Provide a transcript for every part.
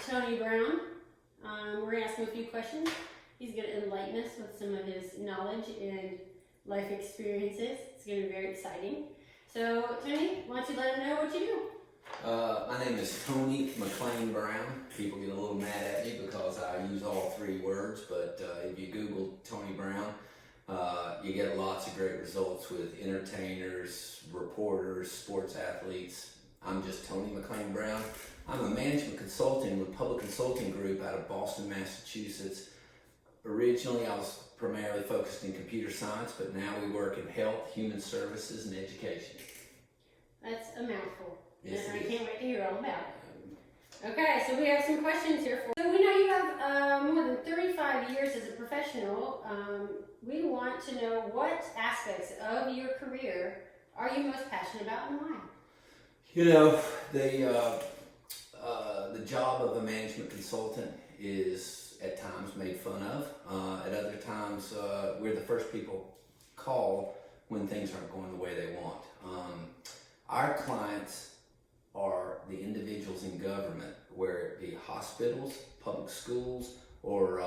Tony Brown. We're going to ask him a few questions. He's going to enlighten us with some of his knowledge and life experiences. It's going to be very exciting. So, Tony, why don't you let him know what you do? My name is Tony McLean Brown. People get a little mad at me because I use all three words, but if you Google Tony Brown, you get lots of great results with entertainers, reporters, sports athletes. I'm just Tony McLean Brown. I'm a management consultant with Public Consulting Group out of Boston, Massachusetts. Originally, I was primarily focused in computer science, but now we work in health, human services, and education. That's a mouthful. Yes, and I can't wait to hear all about it. Okay, so we have some questions here for you. So we know you have more than 35 years as a professional. We want to know what aspects of your career are you most passionate about and why? You know, the job of a management consultant is at times made fun of. At other times, we're the first people called when things aren't going the way they want. Our clients are the individuals in government, where it be hospitals, public schools, or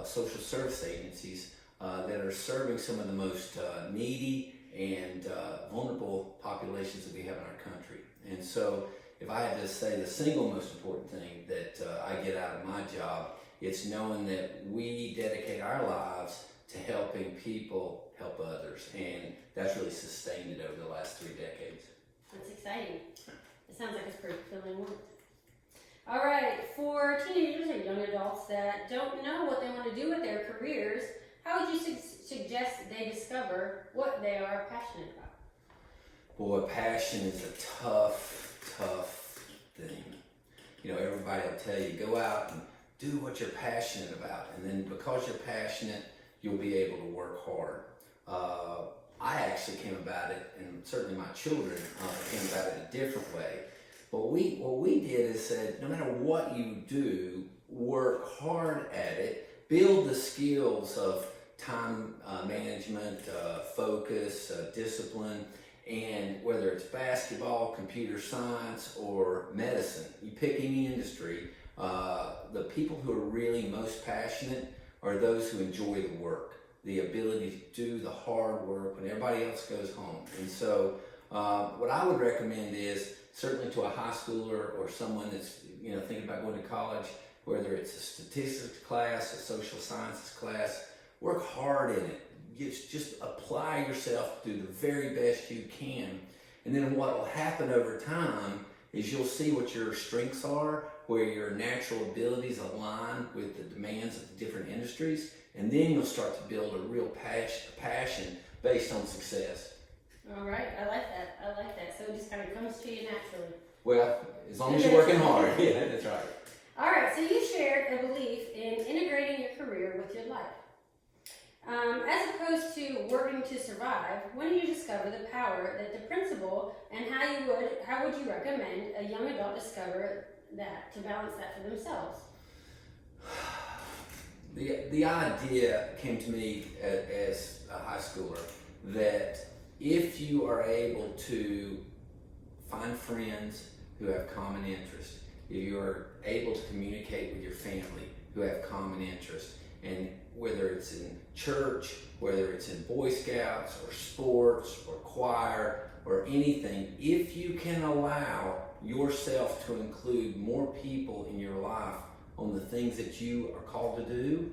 social service agencies that are serving some of the most needy and vulnerable populations that we have in our country. And so if I had to say the single most important thing that I get out of my job, it's knowing that we dedicate our lives to helping people help others. And that's really sustained it over the last 3 decades. That's exciting. It sounds like it's pretty fulfilling work. All right, for teenagers or young adults that don't know what they want to do with their careers, how would you suggest they discover what they are passionate about? Boy, passion is a tough thing. You know, everybody will tell you, go out and do what you're passionate about. And then because you're passionate, you'll be able to work hard. I actually came about it, and certainly my children came about it a different way. But what we did is said, no matter what you do, work hard at it, build the skills of time management, focus, discipline, and whether it's basketball, computer science, or medicine, you pick any industry, the people who are really most passionate are those who enjoy the work. The ability to do the hard work when everybody else goes home. And so what I would recommend is certainly to a high schooler or someone that's thinking about going to college, whether it's a statistics class, a social sciences class, work hard in it. Just apply yourself, do the very best you can. And then what will happen over time is you'll see what your strengths are, where your natural abilities align with the demands of the different industries, and then you'll start to build a real passion based on success. All right, I like that. So it just kind of comes to you naturally. Well, as long as you're working hard. Yeah, that's right. All right, so you shared a belief in integrating your career with your life. As opposed to working to survive, when did you discover the power that the principle, and how would you recommend a young adult discover that to balance that for themselves? The idea came to me as a high schooler that if you are able to find friends who have common interests, if you are able to communicate with your family who have common interests, and whether it's in church, whether it's in Boy Scouts or sports or choir or anything, if you can allow yourself to include more people in your life on the things that you are called to do,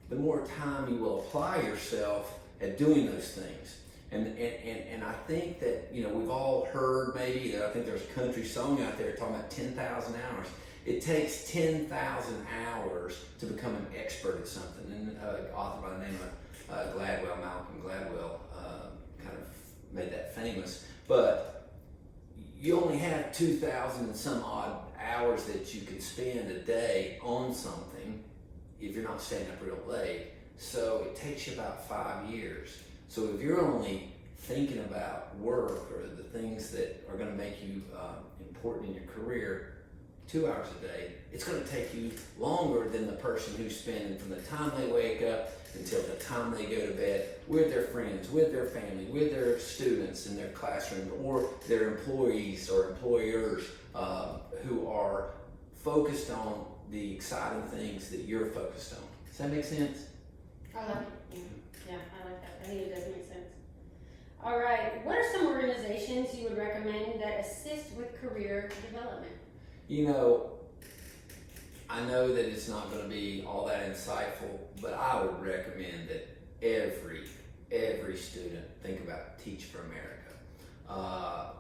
the more time you will apply yourself at doing those things. And I think that, we've all heard maybe, I think there's a country song out there talking about 10,000 hours. It takes 10,000 hours to become an expert at something. And an author by the name of Malcolm Gladwell, kind of made that famous. But you only have 2,000 and some odd hours that you can spend a day on something if you're not staying up real late. So it takes you about 5 years. So if you're only thinking about work or the things that are going to make you important in your career 2 hours a day, it's going to take you longer than the person who's spending from the time they wake up until the time they go to bed with their friends, with their family, with their students in their classroom, or their employees or employers who are focused on the exciting things that you're focused on. Does that make sense? I like it. Yeah, I like that. I think it does make sense. All right. What are some organizations you would recommend that assist with career development? You know, I know that it's not going to be all that insightful, but I would recommend that every student think about Teach for America.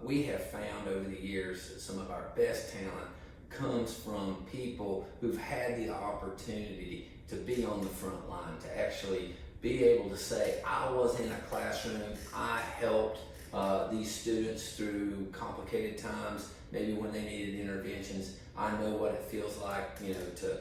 We have found over the years that some of our best talent comes from people who've had the opportunity to be on the front line, to actually be able to say, I was in a classroom, I helped these students through complicated times, maybe when they needed interventions. I know what it feels like, you know, to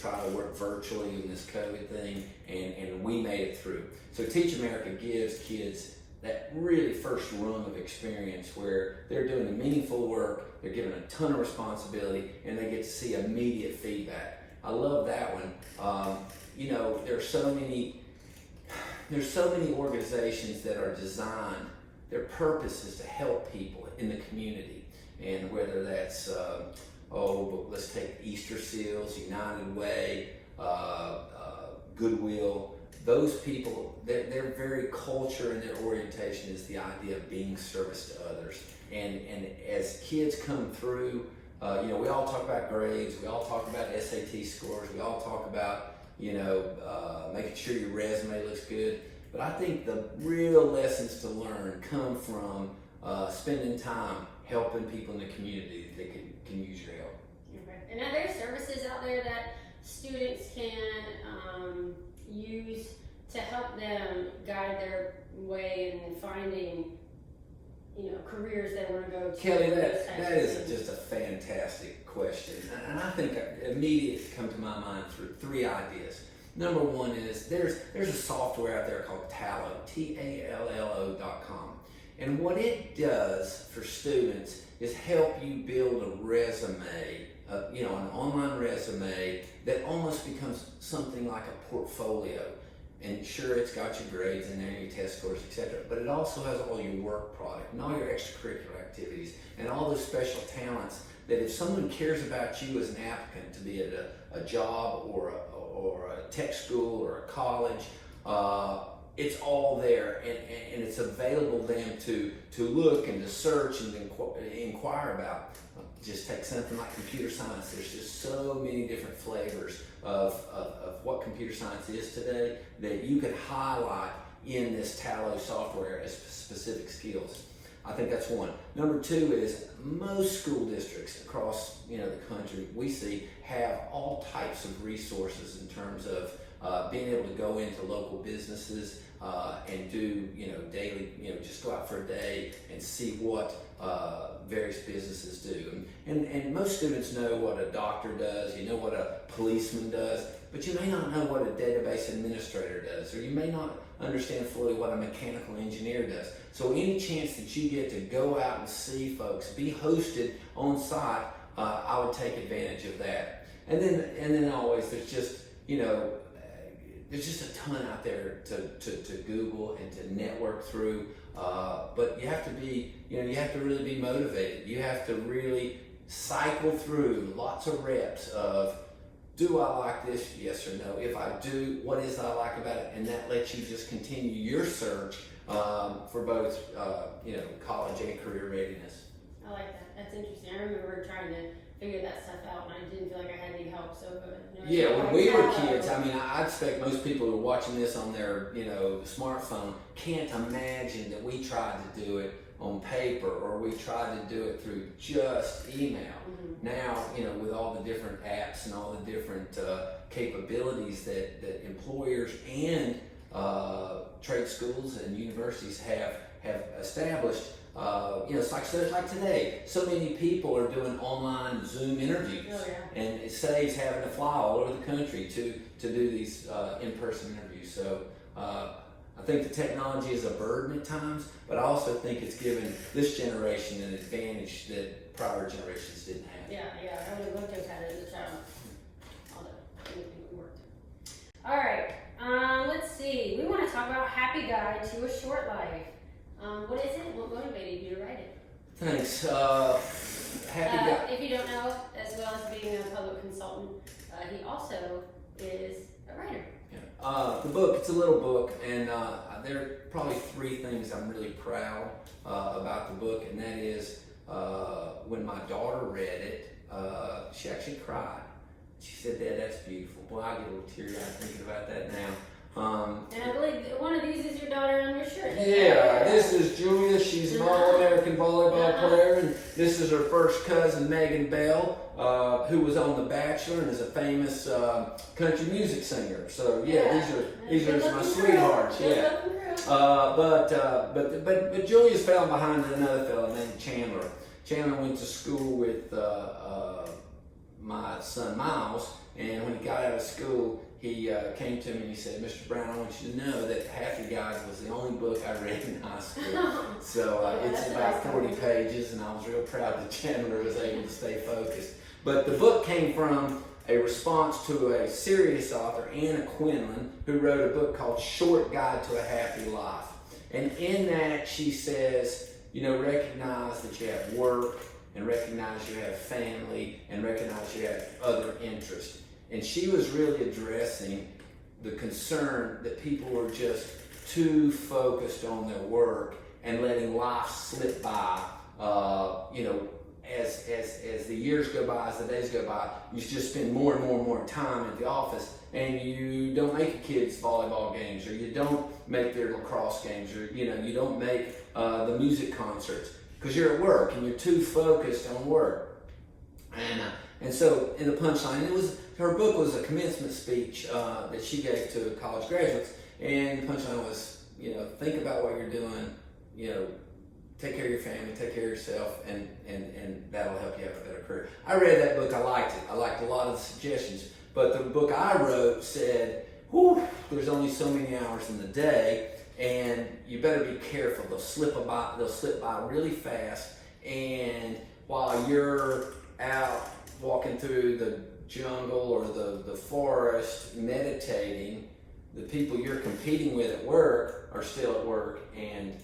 try to work virtually in this COVID thing, and we made it through. So Teach America gives kids that really first rung of experience where they're doing the meaningful work, they're given a ton of responsibility, and they get to see immediate feedback. I love that one. You know, there's so many organizations that are designed, their purpose is to help people in the community. And whether that's, let's take Easter Seals, United Way, Goodwill, those people, their very culture and their orientation is the idea of being service to others. And as kids come through, you know, we all talk about grades, we all talk about SAT scores, we all talk about, you know, making sure your resume looks good. But I think the real lessons to learn come from spending time helping people in the community that can use your help. Okay. And are there services out there that students can use to help them guide their way in finding, you know, careers they want to go to? Kelly, that is just a fantastic question. And I think immediately come to my mind through three ideas. Number one is there's a software out there called Tallo, TALLO.com. And what it does for students is help you build a resume, you know, an online resume that almost becomes something like a portfolio. And sure, it's got your grades in there, your test scores, etc. But it also has all your work product and all your extracurricular activities and all those special talents that if someone cares about you as an applicant to be at a job or a tech school or a college, it's all there, and it's available to them to look and to search and inquire about. Just take something like computer science. There's just so many different flavors of what computer science is today that you could highlight in this Tallo software as specific skills. I think that's one. Number two is most school districts across, you know, the country we see have all types of resources in terms of being able to go into local businesses and do, you know, daily, you know, just go out for a day and see what various businesses do. And most students know what a doctor does, you know what a policeman does, but you may not know what a database administrator does, or you may not understand fully what a mechanical engineer does. So any chance that you get to go out and see folks, be hosted on site, I would take advantage of that. And then always there's just, you know, there's just a ton out there to Google and to network through, but you have to be, you know, you have to really be motivated. You have to really cycle through lots of reps of, do I like this? Yes or no. If I do, what is I like about it? And that lets you just continue your search for both, you know, college and career readiness. I like that. That's interesting. I remember trying to figure that stuff out, and I didn't feel like I had any help. So yeah, when we were kids, I mean, I expect most people who are watching this on their, you know, smartphone can't imagine that we tried to do it on paper or we tried to do it through just email. Mm-hmm. Now, you know, with all the different apps and all the different capabilities that employers and trade schools and universities have established. You know, it's like today. So many people are doing online Zoom interviews, and it saves having to fly all over the country to do these in-person interviews. So I think the technology is a burden at times, but I also think it's given this generation an advantage that prior generations didn't have. Yeah, I would have loved to have had it as a child. Although it worked. All right, let's see. We want to talk about Happy Guide to a Short Life. What is it? What motivated you to write it? Thanks. Happy Guide. If you don't know, as well as being a consultant, he also is a writer. The book, it's a little book, and there are probably three things I'm really proud about the book, and that is when my daughter read it, she actually cried. She said, "Dad, that's beautiful." Boy, I get a little teary-eyed thinking about that now. And I believe one of these is your daughter on your shirt. Yeah, this is Julia. She's an All-American volleyball player, and this is her first cousin, Megan Bell, who was on The Bachelor and is a famous country music singer. So these are my sweethearts. Yeah. But Julia's fell behind another fella named Chandler. Chandler went to school with my son Miles, and when he got out of school, he came to me and he said, "Mr. Brown, I want you to know that Half Your Guys was the only book I read in high school." So it's about 40 pages, and I was real proud that Chandler was able to stay focused. But the book came from a response to a serious author, Anna Quinlan, who wrote a book called Short Guide to a Happy Life. And in that she says, recognize that you have work, and recognize you have family, and recognize you have other interests. And she was really addressing the concern that people were just too focused on their work and letting life slip by. As the years go by, as the days go by, you just spend more and more time at the office, and you don't make your kids' volleyball games, or you don't make their lacrosse games, or you don't make the music concerts because you're at work and you're too focused on work. And so in the punchline, her book was a commencement speech that she gave to college graduates, and the punchline was, think about what you're doing, take care of your family, take care of yourself, and that'll help you have a better career. I read that book, I liked it. I liked a lot of the suggestions, but the book I wrote said, there's only so many hours in the day, and you better be careful. They'll slip by really fast, and while you're out walking through the jungle or the forest meditating, the people you're competing with at work are still at work and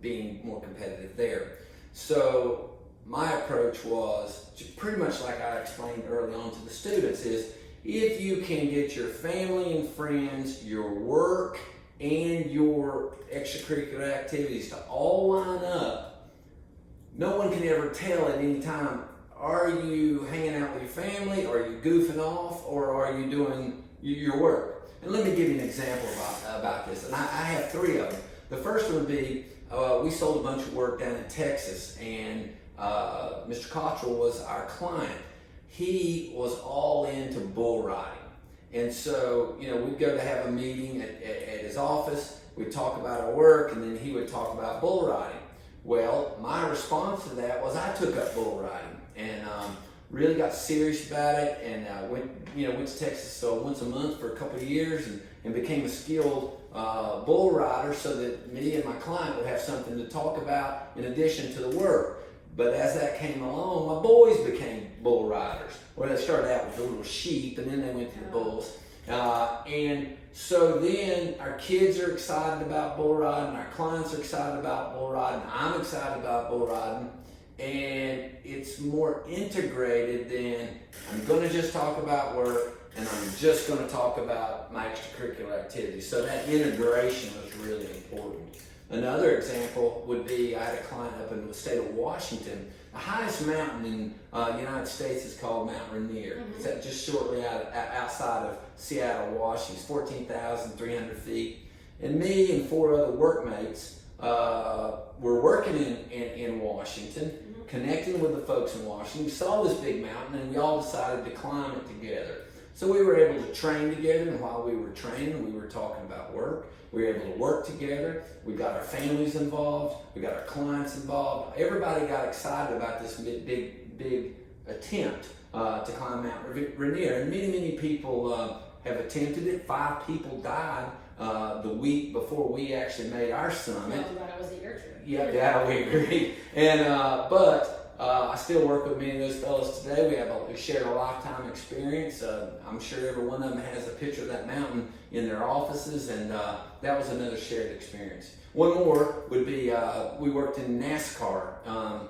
being more competitive there. So my approach was pretty much like I explained early on to the students is, if you can get your family and friends, your work, and your extracurricular activities to all line up, no one can ever tell at any time, are you hanging out with your family, are you goofing off, or are you doing your work? And let me give you an example about this, and I have three of them. The first one would be, we sold a bunch of work down in Texas, and Mr. Cottrell was our client. He was all into bull riding. And so, we'd go to have a meeting at his office, we'd talk about our work, and then he would talk about bull riding. Well, my response to that was I took up bull riding and really got serious about it, and went to Texas once a month for a couple of years and became a skilled bull rider so that me and my client would have something to talk about in addition to the work. But as that came along, my boys became bull riders. Well, they started out with the little sheep, and then they went to the bulls. And so then our kids are excited about bull riding, our clients are excited about bull riding, I'm excited about bull riding, and it's more integrated than I'm going to just talk about work and I'm just going to talk about my extracurricular activities. So that integration was really important. Another example would be, I had a client up in the state of Washington. The highest mountain in the United States is called Mount Rainier. Mm-hmm. It's just shortly outside of Seattle, Washington. It's 14,300 feet. And me and four other workmates were working in Washington, mm-hmm. connecting with the folks in Washington. We saw this big mountain, and we all decided to climb it together. So we were able to train together, and while we were training, we were talking about work. We were able to work together. We got our families involved. We got our clients involved. Everybody got excited about this big attempt to climb Mount Rainier. And many people have attempted it. 5 people died the week before we actually made our summit. Well, that was a year trip. Yeah, we agree. And but I still work with many of those fellows today. We shared a lifetime experience. I'm sure every one of them has a picture of that mountain in their offices, and that was another shared experience. One more would be, we worked in NASCAR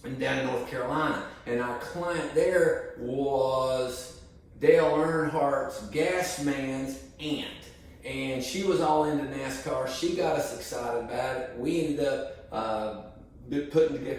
and down in North Carolina. And our client there was Dale Earnhardt's gas man's aunt. And she was all into NASCAR. She got us excited about it. We ended up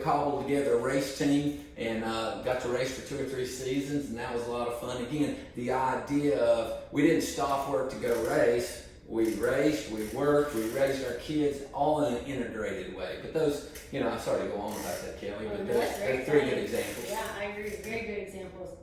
cobbled together a race team and got to race for 2 or 3 seasons, and that was a lot of fun. Again, the idea of we didn't stop work to go race. We raced, we worked, we raised our kids all in an integrated way. But those, I'm sorry to go on about that, Kelly, but That's they're 3 good examples. Yeah, I agree. Very good examples.